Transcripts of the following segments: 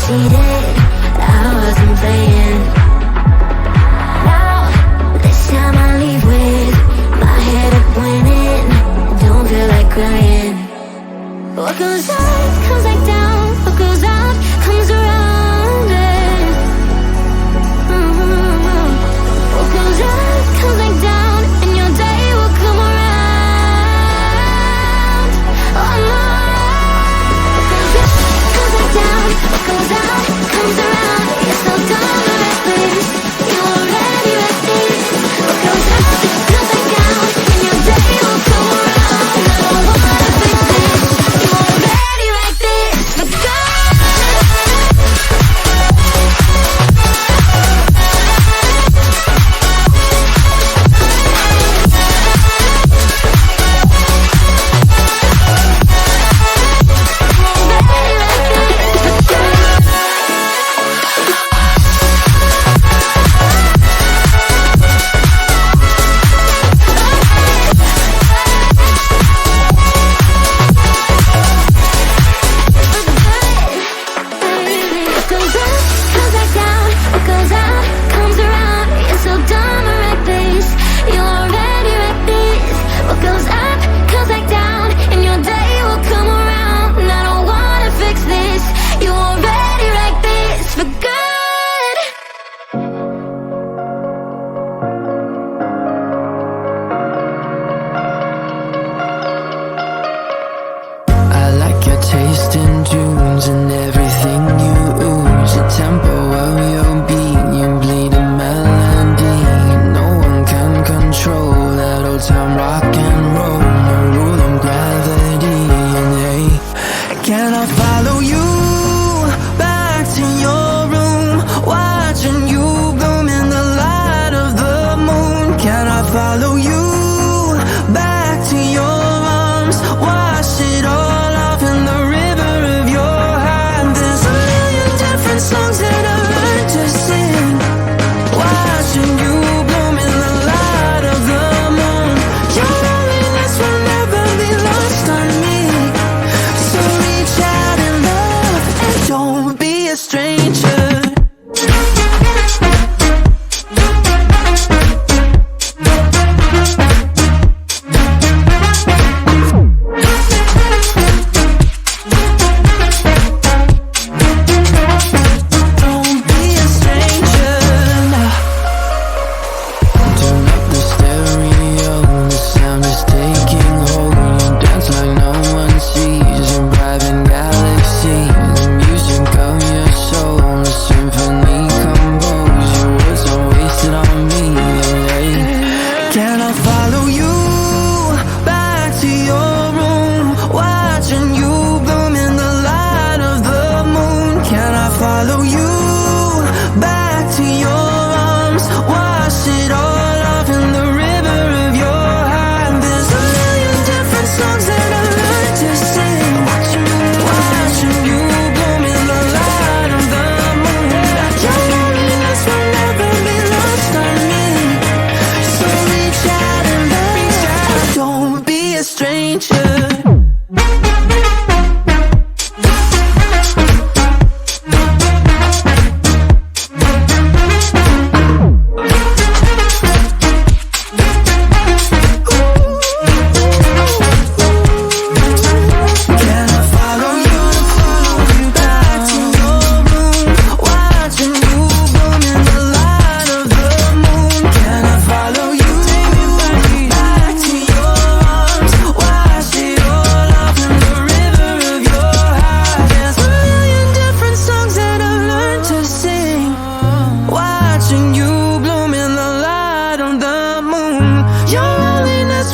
cheated, I wasn't playing. Now, this time I leave with my head up winning. Don't feel like crying. What goes up, comes back down. What goes up, comes around. What goes up, comes back down. And your day will come around. Oh no. What goes up, comes back down. What goes out, comes around. You're so dumb and reckless. You already reckless. What goes up, comes back down. And your day will come around. I don't wanna fix this. You already like this. But and everything you ooze, the tempo of your beat, you bleed a melody. No one can control that old time rock and roll, no rule of gravity. And hey, can I follow you back to your room, watching you bloom in the light of the moon? Can I follow you back to your arms, wash it all off in the river of your songs that I learned to sing, watching you bloom in the light of the moon. Your loneliness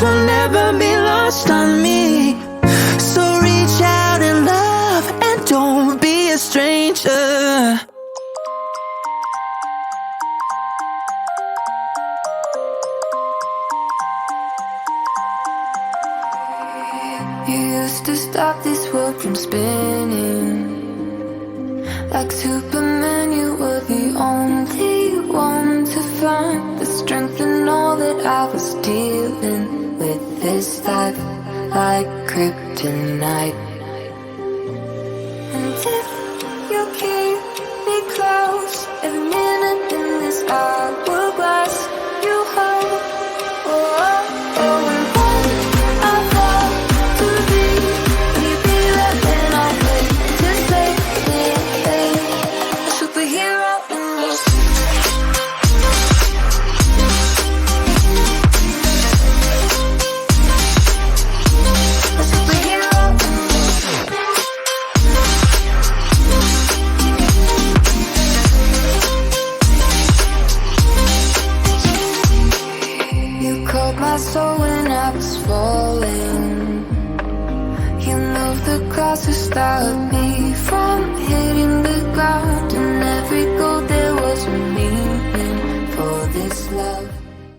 will never be lost on me, so reach out and love and don't be a stranger. You used to stop this world from spinning. Like Superman, you were the only one to find the strength in all that I was dealing with this life, like kryptonite. And if you keep close. Every minute in this hourglass you hold. Oh, oh, oh. And when I fall to be, will you be there when I wait to say a superhero in your a superhero in you called my soul when I was falling. You moved the cross to stop me from hitting the ground. In every goal there was a meaning for this love.